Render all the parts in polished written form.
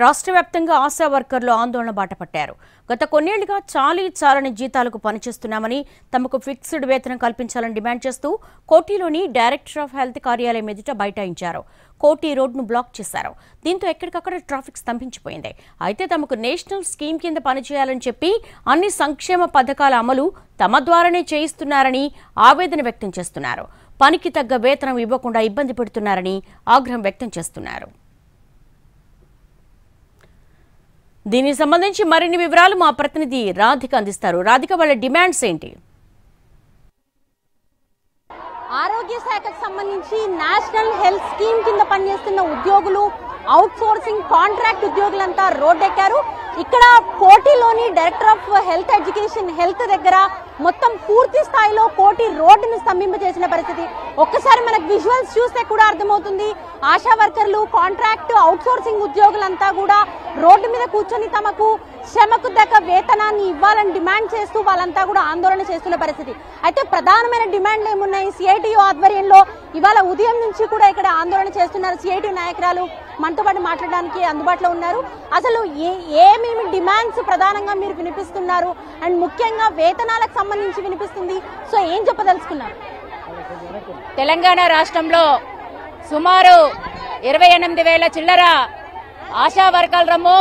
రాష్ట్ర వ్యాప్తంగా ఆశా వర్కర్లు ఆందోళన బాటపట్టారు. గత కొన్నేళ్లుగా చాలని జీతాలకు పనిచేస్తున్నామని, తమకు ఫిక్స్డ్ వేతనం కల్పించాలని డిమాండ్ చేస్తూ కోటిలోని డైరెక్టర్ ఆఫ్ హెల్త్ కార్యాలయం ఎదుట బైఠాయించారు. కోటి రోడ్డును బ్లాక్ చేశారు. దీంతో ఎక్కడికక్కడ ట్రాఫిక్ స్తంభించిపోయింది. అయితే తమకు నేషనల్ స్కీమ్ కింద పనిచేయాలని చెప్పి అన్ని సంక్షేమ పథకాల అమలు తమ ద్వారానే చేయిస్తున్నారని ఆవేదన వ్యక్తం చేస్తున్నారు. పనికి తగ్గ వేతనం ఇవ్వకుండా ఇబ్బంది పెడుతున్నారని ఆగ్రహం వ్యక్తం చేస్తున్నారు. దీనికి సంబంధించి మరిన్ని వివరాలు మా ప్రతినిధి రాధిక అందిస్తారు. రాధిక, వాళ్ళ డిమాండ్స్ ఏంటి? ఆరోగ్య శాఖకు సంబంధించి నేషనల్ హెల్త్ స్కీమ్ కింద పనిచేస్తున్న ఉద్యోగులు, అవుట్ సోర్సింగ్ కాంట్రాక్ట్ ఉద్యోగులంతా రోడ్డెక్కారు. ఇక్కడ కోటిలోని director of health education health దగ్గర మొత్తం పూర్తి స్థాయిలో కోటి రోడ్డును స్తంభింపజేసిన పరిస్థితి. ఒక్కసారి మనకు విజువల్స్ చూస్తే కూడా అర్థమవుతుంది. ఆశా వర్కర్లు, కాంట్రాక్ట్ అవుట్ సోర్సింగ్ ఉద్యోగులంతా కూడా రోడ్డు మీద కూర్చొని తమకు శ్రమకు దక్క వేతనాన్ని ఇవ్వాలని డిమాండ్ చేస్తూ వాళ్ళంతా కూడా ఆందోళన చేస్తున్న పరిస్థితి. అయితే ప్రధానమైన డిమాండ్లు ఏమున్నాయి? సిఐటియు ఆధ్వర్యంలో ఇవాళ ఉదయం నుంచి కూడా ఇక్కడ ఆందోళన చేస్తున్నారు. సిఐటియు నాయకురాలు మనతో పాటు మాట్లాడడానికి అందుబాటులో ఉన్నారు. అసలు ఏమేమి డిమాండ్స్ ప్రధానంగా మీరు వినిపిస్తున్నారు అండ్ ముఖ్యంగా వేతనాలకు సంబంధించి వినిపిస్తుంది? సో ఏం చెప్పదలుచుకున్నారు? తెలంగాణ రాష్ట్రంలో సుమారు 28,000 చిల్లర ఆశా వర్కర్లము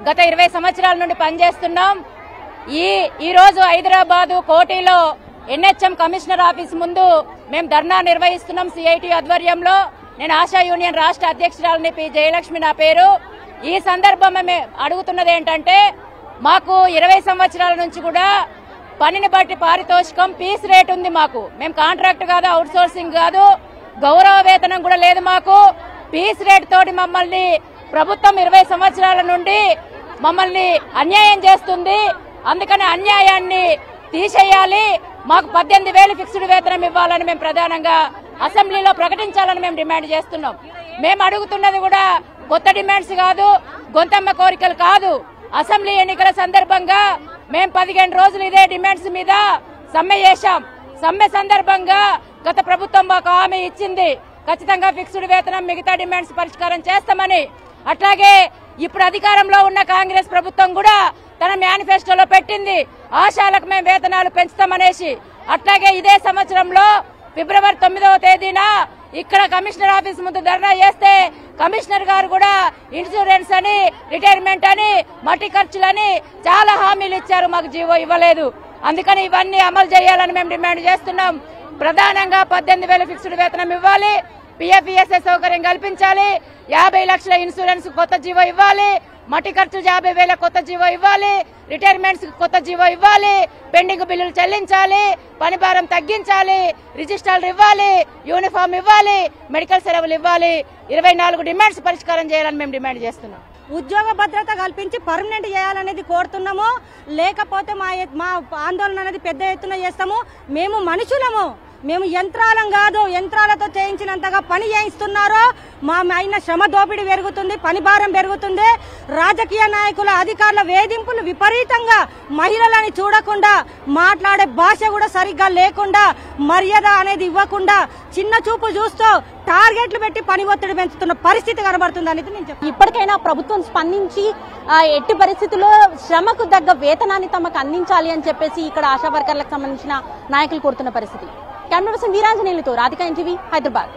గత 20 సంవత్సరాల నుండి పనిచేస్తున్నాం. ఈ రోజు హైదరాబాదు కోటిలో ఎన్హెచ్ఎం కమిషనర్ ఆఫీస్ ముందు మేము ధర్నా నిర్వహిస్తున్నాం. సిఐటి ఆధ్వర్యంలో నేను ఆశా యూనియన్ రాష్ట్ర అధ్యక్షురాలని పి జయలక్ష్మి నా పేరు. ఈ సందర్భంగా మేము అడుగుతున్నది ఏంటంటే, మాకు 20 సంవత్సరాల నుంచి కూడా పనిని బట్టి పారితోషికం పీస్ రేట్ ఉంది. మేము కాంట్రాక్ట్ కాదు, అవుట్ సోర్సింగ్ కాదు, గౌరవ వేతనం కూడా లేదు. మాకు పీస్ రేట్ తోటి మమ్మల్ని ప్రభుత్వం 20 సంవత్సరాల నుండి మమ్మల్ని అన్యాయం చేస్తుంది. అందుకని అన్యాయాన్ని తీసేయాలి. మాకు 18,000 ఫిక్స్డ్ వేతనం ఇవ్వాలని మేము ప్రధానంగా అసెంబ్లీలో ప్రకటించాలని మేము డిమాండ్ చేస్తున్నాం. మేము అడుగుతున్నది కూడా కొత్త డిమాండ్స్ కాదు, గొంతమ్మ కోరికలు కాదు. అసెంబ్లీ ఎన్నికల సందర్భంగా మేము 15 రోజులు ఇదే డిమాండ్స్ మీద సమ్మె చేశాం. సమ్మె సందర్భంగా గత ప్రభుత్వం మాకు హామీ ఇచ్చింది, ఖచ్చితంగా ఫిక్స్డ్ వేతనం మిగతా డిమాండ్స్ పరిష్కారం చేస్తామని. అట్లాగే ఇప్పుడు అధికారంలో ఉన్న కాంగ్రెస్ ప్రభుత్వం కూడా తన మేనిఫెస్టోలో పెట్టింది, ఆశాలకు మేము వేతనాలు పెంచుతామనేసి. అట్లాగే ఇదే సంవత్సరంలో ఫిబ్రవరి 9వ తేదీన ఇక్కడ కమిషనర్ ఆఫీస్ ముందు ధర్నా చేస్తే కమిషనర్ గారు కూడా ఇన్సూరెన్స్ అని, రిటైర్మెంట్ అని, మట్టి ఖర్చులని చాలా హామీలు ఇచ్చారు. మాకు జీవో ఇవ్వలేదు. అందుకని ఇవన్నీ అమలు చేయాలని మేము డిమాండ్ చేస్తున్నాం. ప్రధానంగా 18,000 ఫిక్స్డ్ వేతనం ఇవ్వాలి, పిఎఫ్ఈఎస్ఐ సౌకర్యం కల్పించాలి, 50 లక్షల ఇన్సూరెన్స్ కొత్త జీవో ఇవ్వాలి, మట్టి ఖర్చులు 50,000 కొత్త జీవో ఇవ్వాలి, రిటైర్మెంట్స్ కొత్త జీవో ఇవ్వాలి, పెండింగ్ బిల్లులు చెల్లించాలి, పని భారం తగ్గించాలి, రిజిస్టర్లు ఇవ్వాలి, యూనిఫామ్ ఇవ్వాలి, మెడికల్ సెలవులు ఇవ్వాలి. 24 డిమాండ్స్ పరిష్కారం చేయాలని మేము డిమాండ్ చేస్తున్నాం. ఉద్యోగ భద్రత కల్పించి పర్మనెంట్ చేయాలనేది కోరుతున్నాము. లేకపోతే మా ఆందోళన అనేది పెద్ద ఎత్తున చేస్తాము. మేము మనుషులము, మేము యంత్రాలం కాదు. యంత్రాలతో చేయించినంతగా పని చేయిస్తున్నారో మా అయిన శ్రమ దోపిడీ పెరుగుతుంది, పని భారం పెరుగుతుంది. రాజకీయ నాయకుల, అధికారుల వేధింపులు విపరీతంగా, మహిళలని చూడకుండా, మాట్లాడే భాష కూడా సరిగ్గా లేకుండా, మర్యాద అనేది ఇవ్వకుండా, చిన్న చూపు చూస్తూ టార్గెట్లు పెట్టి పని ఒత్తిడి పెంచుతున్న పరిస్థితి కనబడుతుంది అనేది నేను చెప్తాను. ఇప్పటికైనా ప్రభుత్వం స్పందించి ఎట్టి పరిస్థితుల్లో శ్రమకు తగ్గ వేతనాన్ని తమకు అందించాలి అని చెప్పేసి ఇక్కడ ఆశా వర్కర్లకు సంబంధించిన నాయకులు కోరుతున్న పరిస్థితి. కెమెరా పర్సన్ వీరాంజనేయులతో రాధిక, ఎన్టీవీ, హైదరాబాద్.